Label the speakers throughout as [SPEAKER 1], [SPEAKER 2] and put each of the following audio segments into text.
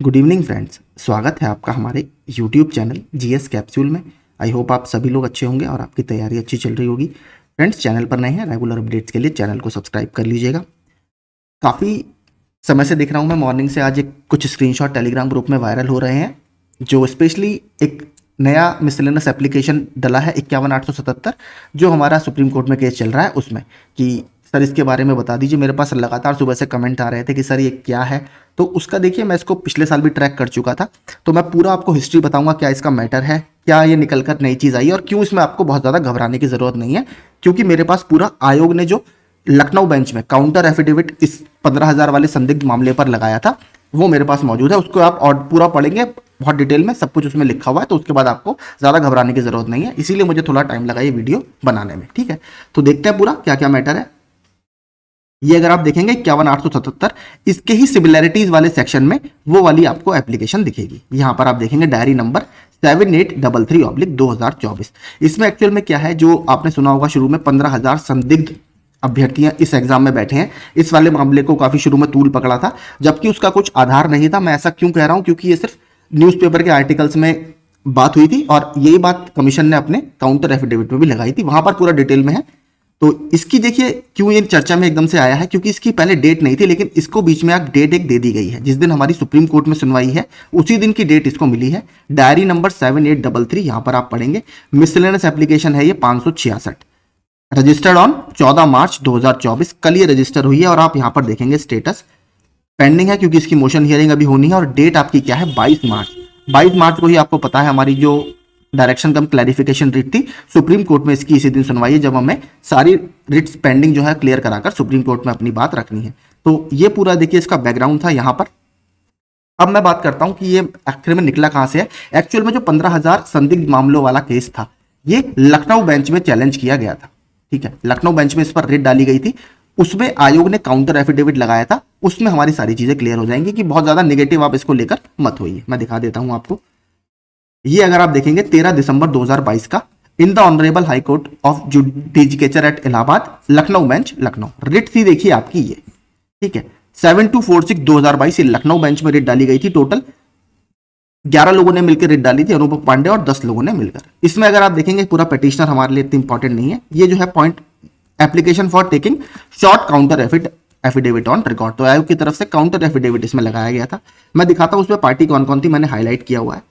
[SPEAKER 1] Good evening friends, स्वागत है आपका हमारे यूट्यूब चैनल जीएस कैप्सूल में। आई होप आप सभी लोग अच्छे होंगे और आपकी तैयारी अच्छी चल रही होगी। फ्रेंड्स, चैनल पर नए हैं, रेगुलर अपडेट्स के लिए चैनल को सब्सक्राइब कर लीजिएगा। काफ़ी समय से देख रहा हूँ मैं, मॉर्निंग से आज कुछ स्क्रीनशॉट टेलीग्राम ग्रुप में वायरल हो रहे हैं, जो स्पेशली एक नया मिसलेनियस एप्लीकेशन डला है 51877, जो हमारा सुप्रीम कोर्ट में केस चल रहा है उसमें, कि सर इसके बारे में बता दीजिए। मेरे पास लगातार सुबह से कमेंट आ रहे थे कि सर ये क्या है। तो उसका देखिए, मैं इसको पिछले साल भी ट्रैक कर चुका था, तो मैं पूरा आपको हिस्ट्री बताऊंगा, क्या इसका मैटर है, क्या ये निकल कर नई चीज़ आई और क्यों इसमें आपको बहुत ज़्यादा घबराने की ज़रूरत नहीं है। क्योंकि मेरे पास पूरा आयोग ने जो लखनऊ बेंच में काउंटर एफिडेविट इस 15,000 वाले संदिग्ध मामले पर लगाया था, वो मेरे पास मौजूद है। उसको आप और पूरा पढ़ेंगे बहुत डिटेल में, सब कुछ उसमें लिखा हुआ है, तो उसके बाद आपको ज़्यादा घबराने की ज़रूरत नहीं है। इसीलिए मुझे थोड़ा टाइम लगा ये वीडियो बनाने में, ठीक है। तो देखते हैं पूरा क्या क्या मैटर है। ये अगर आप देखेंगे 51877, इसके ही सिमिलैरिटीज वाले सेक्शन में वो वाली आपको एप्लीकेशन दिखेगी। यहां पर आप देखेंगे डायरी नंबर 7833/2024। इसमें एक्चुअल में क्या है, जो आपने सुना होगा शुरू में 15,000 संदिग्ध अभ्यर्थियां इस एग्जाम में बैठे हैं। इस वाले मामले को काफी शुरू में तूल पकड़ा था, जबकि उसका कुछ आधार नहीं था। मैं ऐसा क्यों कह रहा हूं, क्योंकि ये सिर्फ न्यूज़पेपर के आर्टिकल्स में बात हुई थी और यही बात कमीशन ने अपने काउंटर एफिडेविट में भी लगाई थी, वहां पर पूरा डिटेल में है। तो इसकी देखिए क्यों ये चर्चा में एकदम से आया है, क्योंकि इसकी पहले डेट नहीं थी, लेकिन इसको बीच में डेट एक दे दी गई है। जिस दिन हमारी सुप्रीम कोर्ट में सुनवाई है उसी दिन की डेट इसको मिली है। डायरी नंबर 7833, यहां पर आप पढ़ेंगे मिसलेनियस एप्लीकेशन है ये 566, रजिस्टर्ड ऑन 14 मार्च 2024। कल ये रजिस्टर हुई है और आप यहां पर देखेंगे स्टेटस पेंडिंग है, क्योंकि इसकी मोशन हियरिंग अभी होनी है। और डेट आपकी क्या है, 22 मार्च। 22 मार्च को ही आपको पता है हमारी जो डायरेक्शन कम क्लैरिफिकेशन रिट थी सुप्रीम कोर्ट में, इसकी इसी दिन सुनवाई है, जब हमें सारी रिट्स पेंडिंग जो है क्लियर कराकर सुप्रीम कोर्ट में अपनी बात रखनी है। तो ये पूरा देखिए इसका बैकग्राउंड था यहाँ पर। अब मैं बात करता हूं कि ये आखिर में निकला कहां से है। एक्चुअल में जो 15,000 संदिग्ध मामलों वाला केस था, ये लखनऊ बेंच में चैलेंज किया गया था, ठीक है। लखनऊ बेंच में इस पर रिट डाली गई थी, उसमें आयोग ने काउंटर एफिडेविट लगाया था। उसमें हमारी सारी चीजें क्लियर हो जाएंगी कि बहुत ज्यादा नेगेटिव आप इसको लेकर मत होइए। मैं दिखा देता हूं आपको। ये अगर आप देखेंगे 13 दिसंबर 2022 का, in the honourable high court of judicature at Allahabad, Lucknow bench, Lucknow. Writ थी देखिए आपकी ये, ठीक है, 7246/2022 लखनऊ बेंच में रिट डाली गई थी। टोटल 11 लोगों ने मिलकर रिट डाली थी, अनुपम पांडे और 10 लोगों ने मिलकर। इसमें अगर आप देखेंगे पूरा पिटिशनर हमारे लिए इतना इंपॉर्टेंट नहीं है। ये जो है point, application for taking short counter affidavit on record, तो आयोग की तरफ से काउंटर एफिडेविट इसमें लगाया गया था। मैं दिखाता हूं उसमें पार्टी कौन कौन थी, मैंने हाईलाइट किया हुआ है।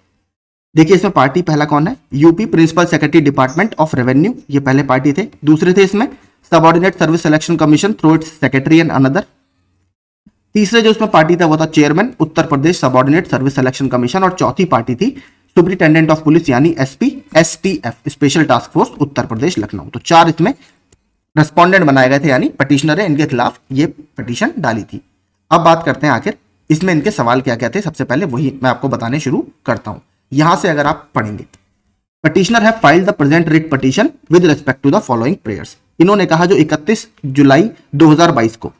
[SPEAKER 1] देखिए इसमें पार्टी पहला कौन है, UP principal secretary department of revenue, ये पहले पार्टी थे। दूसरे थे इसमें subordinate service selection commission through its secretary and another. तीसरे जो इसमें पार्टी था वो था chairman Uttar Pradesh subordinate service selection commission. और चौथी पार्टी थी सुपरिटेंडेंट ऑफ पुलिस यानी SP STF special task force Uttar Pradesh Lucknow. तो 4 इसमें रेस्पोंडेंट बनाए गए थे, यानी पटिशनर है, इनके खिलाफ ये पिटीशन डाली थी। अब बात करते हैं आखिर इसमें इनके सवाल क्या क्या थे। सबसे पहले वही मैं आपको बताने शुरू करता हूं। यहां से अगर आप पढ़ेंगे, पटिशनर है filed the present writ petition with respect to the following prayers. इन्होंने कहा जो 31 जुलाई 2022 को,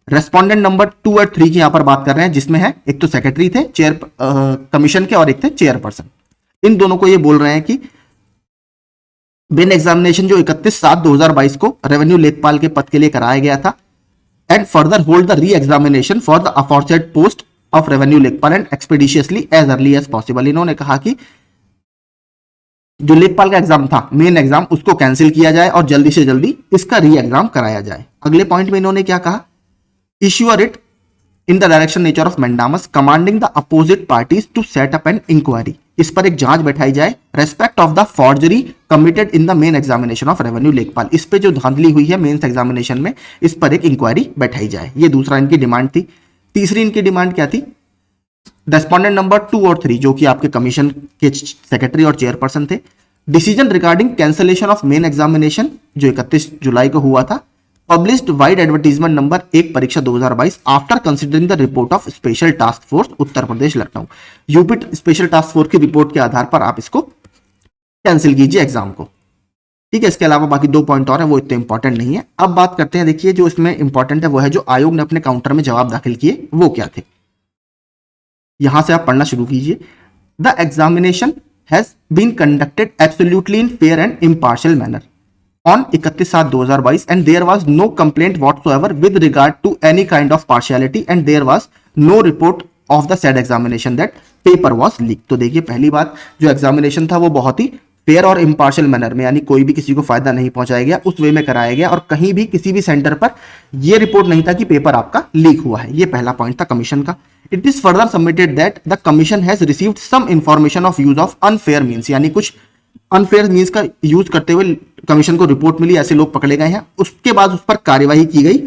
[SPEAKER 1] रेस्पोंडेंट नंबर 2 और 3 की यहां पर बात कर रहे हैं, जिसमें है एक तो सेक्रेटरी थे चेयर कमीशन के और एक थे चेयरपर्सन। इन दोनों को ये बोल रहे हैं कि मेन एग्जामिनेशन जो 31/7/2022 को रेवेन्यू लेखपाल के पद के लिए कराया गया था, and further hold the re examination for the aforesaid post of revenue lekhpal and expeditiously as early as possible. इन्होंने कहा कि जो लेखपाल का एग्जाम था, मेन एग्जाम, उसको कैंसिल किया जाए और जल्दी से जल्दी इसका री एग्जाम कराया जाए। अगले पॉइंट में इन्होंने क्या कहा, issue a writ in the direction nature of mandamus commanding the opposite parties to set up an inquiry. इस पर एक जांच बैठाई जाए respect of the forgery committed in the main examination of revenue lekhpal. इस पे जो धांधली हुई है मेंस एग्जामिनेशन में, इस पर एक इंक्वायरी बैठाई जाए। ये दूसरा इनकी डिमांड थी। तीसरी इनकी डिमांड क्या थी, रेस्पोंडेंट नंबर 2 और 3 जो कि आपके कमीशन के सेक्रेटरी और चेयरपर्सन थे, decision regarding cancellation of main examination जो 31 जुलाई को हुआ था, पब्लिश्ड वाइड एडवर्टीजमेंट नंबर 1 परीक्षा 2022 after considering the report of special task force Uttar Pradesh Lucknow. UP special task force की रिपोर्ट के आधार पर आप इसको कैंसिल कीजिए एग्जाम को, ठीक है। इसके अलावा बाकी 2 पॉइंट और है, वो इतने इंपॉर्टेंट नहीं है। अब बात करते हैं, देखिए जो इसमें इंपॉर्टेंट है वो है जो आयोग ने अपने काउंटर में जवाब दाखिल किए वो क्या थे। यहां से आप पढ़ना शुरू कीजिए। The examination has been conducted absolutely in fair and impartial manner on 31/7/2022 and there was no complaint whatsoever with regard to any kind of partiality and there was no report of the said examination that paper was leak. तो देखिए पहली बात, जो examination था वो बहुत ही fair और impartial manner में, यानी कोई भी किसी को फायदा नहीं पहुंचाया गया, उस वे में कराया गया और कहीं भी किसी भी सेंटर पर यह रिपोर्ट नहीं था कि पेपर आपका लीक हुआ है। ये पहला पॉइंट था कमीशन का। It is further submitted that the commission has received some information of use of unfair means, यानी कुछ अनफेयर मीन्स का यूज करते हुए कमीशन को रिपोर्ट मिली, ऐसे लोग पकड़े गए हैं। उसके बाद उस पर कार्यवाही की गई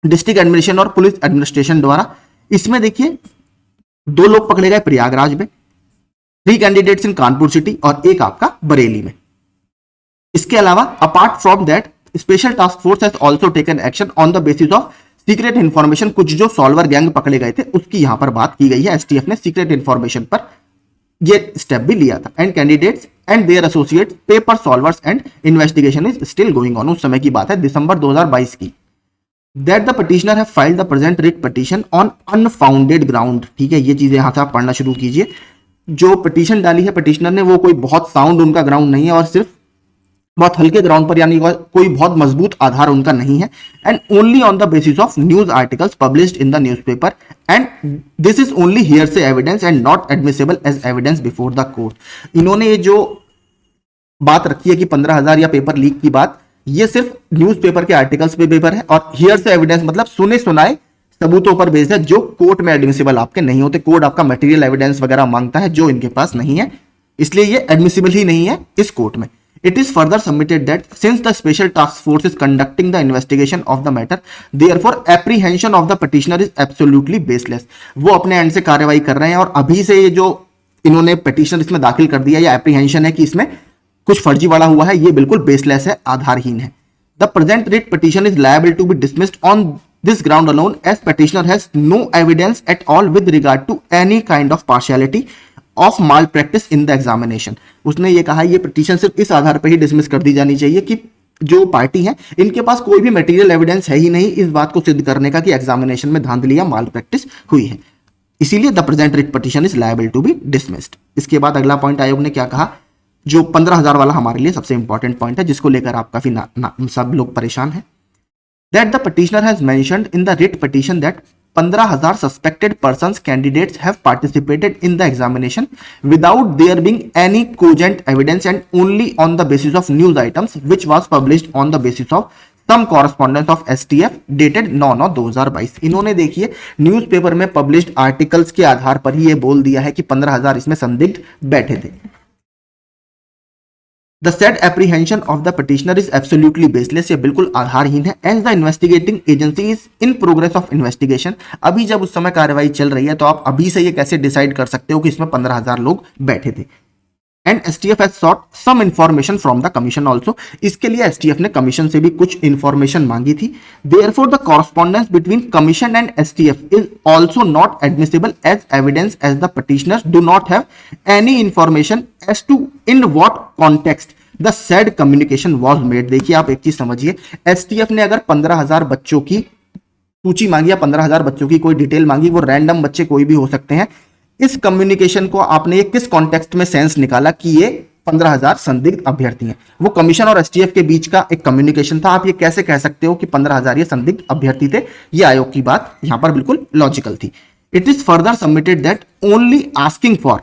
[SPEAKER 1] डिस्ट्रिक्ट एडमिनिस्ट्रेशन और पुलिस एडमिनिस्ट्रेशन द्वारा। इसमें देखिए 2 लोग पकड़े गए प्रयागराज में, 3 कैंडिडेट्स इन कानपुर सिटी और एक आपका बरेली में। इसके अलावा apart from that special task force has also taken action on the basis of secret information. कुछ जो सॉल्वर गैंग पकड़े गए थे उसकी यहां पर बात की गई है। एसटीएफ ने सीक्रेट इंफॉर्मेशन पर यह स्टेप भी लिया था। And candidates and their associates paper solvers and investigation is still going on. उस समय की बात है, दिसंबर 2022 की। That the petitioner have filed the present writ petition on unfounded ground. ठीक है, ये चीजें यहां से आप पढ़ना शुरू कीजिए। जो पिटीशन डाली है पिटिशनर ने वो कोई बहुत साउंड उनका ग्राउंड नहीं है और सिर्फ बहुत हल्के ग्राउंड पर, यानी कोई बहुत मजबूत आधार उनका नहीं है। And only on the basis of news articles published in the newspaper and this is only hearsay evidence and not admissible as evidence before the court. इन्होंने ये जो बात रखी है कि 15,000 या पेपर लीक की बात, ये सिर्फ न्यूज़पेपर के आर्टिकल्स पे पेपर है और हियरसे एविडेंस मतलब सुने सुनाए सबूतों पर बेस्ड है जो कोर्ट में एडमिसिबल आपके नहीं होते। कोर्ट आपका मटेरियल एविडेंस वगैरह मांगता है जो इनके पास नहीं है, इसलिए ये एडमिसिबल ही नहीं है इस कोर्ट में। It is further submitted that since the special task force is conducting the investigation of the matter, therefore apprehension of the petitioner is absolutely baseless। वो अपने एंड से कार्रवाई कर रहे हैं और अभी से ये जो इन्होंने पिटीशन इसमें दाखिल कर दिया या एप्रीहेंशन है कि इसमें कुछ फर्जीवाड़ा हुआ है, ये बिल्कुल बेसलेस है, आधारहीन है। The present writ petition is liable to be dismissed on this ground alone as petitioner has no evidence at all with regard to any kind of partiality of mall practice in the examination. उसने ये कहा ये petition सिर्फ इस आधार पर ही dismiss कर दी जानी चाहिए कि जो पार्टी है इनके पास कोई भी मटेरियल एविडेंस है ही नहीं इस बात को सिद्ध करने का कि एग्जामिनेशन में धांधली या माल प्रैक्टिस हुई है, इसीलिए the present writ petition is liable to be dismissed. इसके बाद अगला पॉइंट आयोग ने क्या कहा, जो 15,000 वाला हमारे लिए सबसे इंपॉर्टेंट पॉइंट है जिसको लेकर आप काफी सब लोग परेशान हैं। That the petitioner has mentioned in the writ petition that 15,000 suspected persons candidates have participated in the examination without there being any cogent evidence and only on the basis of news items which was published on the basis of some correspondence of STF dated 9/9/2022। इन्होंने देखिए newspaper में published articles के आधार पर ही ये बोल दिया है कि 15,000 इसमें संदिग्ध बैठे थे। The said apprehension of the petitioner is absolutely baseless, ये बिल्कुल आधारहीन है। As the investigating agency is in progress of investigation, अभी जब उस समय कार्रवाई चल रही है तो आप अभी से ये कैसे डिसाइड कर सकते हो कि इसमें 15,000 लोग बैठे थे। And STF has sought some information from the commission also, इसके लिए STF ने कमीशन से भी कुछ इंफॉर्मेशन मांगी थी। Therefore the correspondence between commission and STF is also not admissible as evidence as the petitioners do not have any information as to in what context the said communication was made। देखिए आप एक चीज समझिए, STF ने अगर 15,000 बच्चों की सूची मांगी या 15,000 बच्चों की कोई डिटेल मांगी, वो रैंडम बच्चे कोई भी हो सकते हैं, इस कम्युनिकेशन को आपने ये किस कॉन्टेक्स्ट में सेंस निकाला कि ये 15,000 संदिग्ध अभ्यर्थी हैं? वो कमीशन और एसटीएफ के बीच का एक कम्युनिकेशन था। आप ये कैसे कह सकते हो कि 15,000 ये संदिग्ध अभ्यर्थी थे? ये आयोग की बात यहां पर बिल्कुल लॉजिकल थी। It is further submitted that only asking for,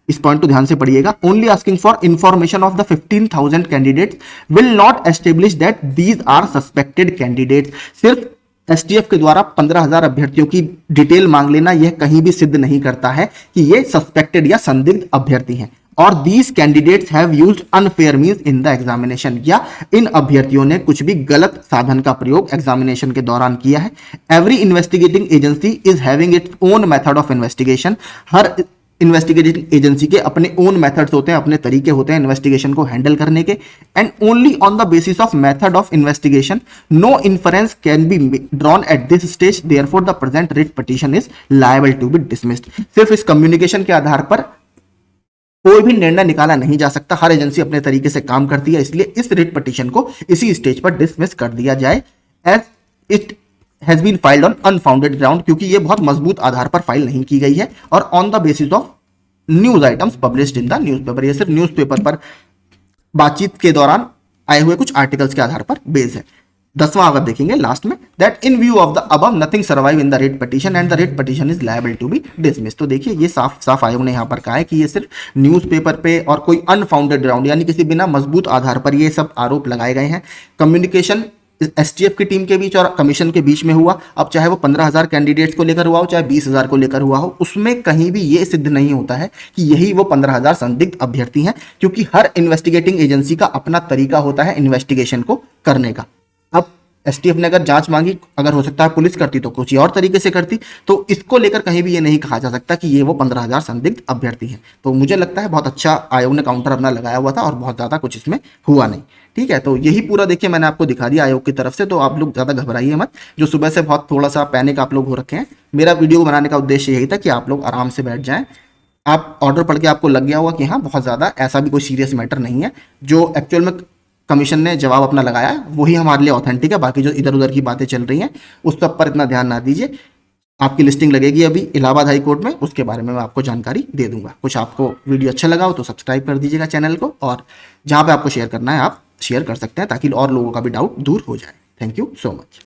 [SPEAKER 1] इस पॉइंट को ध्यान से पढ़िएगा, only asking for information of the 15,000 candidates will not establish that these are suspected candidates. सिर्फ एसटीएफ के द्वारा 15,000 अभ्यर्थियों की डिटेल मांग लेना यह कहीं भी सिद्ध नहीं करता है कि ये सस्पेक्टेड या संदिग्ध अभ्यर्थी हैं। और these candidates have used unfair means in the examination, या इन अभ्यर्थियों ने कुछ भी गलत साधन का प्रयोग एग्जामिनेशन के दौरान किया है। Every investigating agency is having its own method of investigation. Her investigating agency के अपने ओन मेथड्स होते हैं, अपने तरीके होते हैं इन्वेस्टिगेशन को हैंडल करने के। And only on the basis of method of investigation no inference can be drawn at this stage, therefore the present writ petition is liable to be dismissed. सिर्फ इस कम्युनिकेशन के आधार पर कोई भी निर्णय निकाला नहीं जा सकता। हर एजेंसी अपने तरीके से काम करती है, इसलिए इस रिट पिटीशन को इसी स्टेज पर डिसमिस कर दिया जाए as it has been filed on unfounded ground, क्योंकि ये बहुत मजबूत आधार पर फाइल नहीं की गई है और on the basis of news items published in the newspaper. ये सिर्फ न्यूज़पेपर पर बातचीत के दौरान आए हुए कुछ आर्टिकल्स के आधार पर बेस है। 10वां अगर देखेंगे लास्ट में, that in view of the above nothing survive in the writ petition and the writ petition is liable to be dismiss. तो देखिए ये साफ साफ आयोग ने यहाँ पर कहा है कि ये सिर्फ न्यूज़पेपर पे और कोई अनफाउंडेड ग्राउंड यानी किसी बिना मजबूत आधार पर ये सब आरोप लगाए गए हैं। कम्युनिकेशन एसटीएफ की टीम के बीच और कमीशन के बीच में हुआ, अब चाहे वो 15,000 कैंडिडेट्स को लेकर हुआ हो चाहे 20,000 को लेकर हुआ हो, उसमें कहीं भी ये सिद्ध नहीं होता है कि यही वो 15,000 संदिग्ध अभ्यर्थी हैं, क्योंकि हर इन्वेस्टिगेटिंग एजेंसी का अपना तरीका होता है इन्वेस्टिगेशन को करने का। अब एसटीएफ ने अगर जांच मांगी, अगर हो सकता है पुलिस करती तो कुछ और तरीके से करती, तो इसको लेकर कहीं भी ये नहीं कहा जा सकता कि ये वो 15,000 संदिग्ध अभ्यर्थी हैं। तो मुझे लगता है बहुत अच्छा आयोग ने काउंटर अपना लगाया हुआ था और बहुत ज़्यादा कुछ इसमें हुआ नहीं। ठीक है, तो यही पूरा देखिए मैंने आपको दिखा दिया आयोग की तरफ से, तो आप लोग ज़्यादा घबराइए मत, जो सुबह से बहुत थोड़ा सा पैनिक आप लोग हो रखे हैं। मेरा वीडियो बनाने का उद्देश्य यही था कि आप लोग आराम से बैठ जाएं। आप ऑर्डर पढ़ के आपको लग गया होगा कि हाँ बहुत ज़्यादा ऐसा भी कोई सीरियस मैटर नहीं है, जो एक्चुअल में कमीशन ने जवाब अपना लगाया वही हमारे लिए ऑथेंटिक है, बाकी जो इधर उधर की बातें चल रही हैं उस सब पर इतना ध्यान ना दीजिए। आपकी लिस्टिंग लगेगी अभी इलाहाबाद हाई कोर्ट में, उसके बारे में मैं आपको जानकारी दे दूंगा। कुछ आपको वीडियो अच्छा लगा हो तो सब्सक्राइब कर दीजिएगा चैनल को, और जहाँ पे आपको शेयर करना है आप शेयर कर सकते हैं ताकि और लोगों का भी डाउट दूर हो जाए। Thank you so much.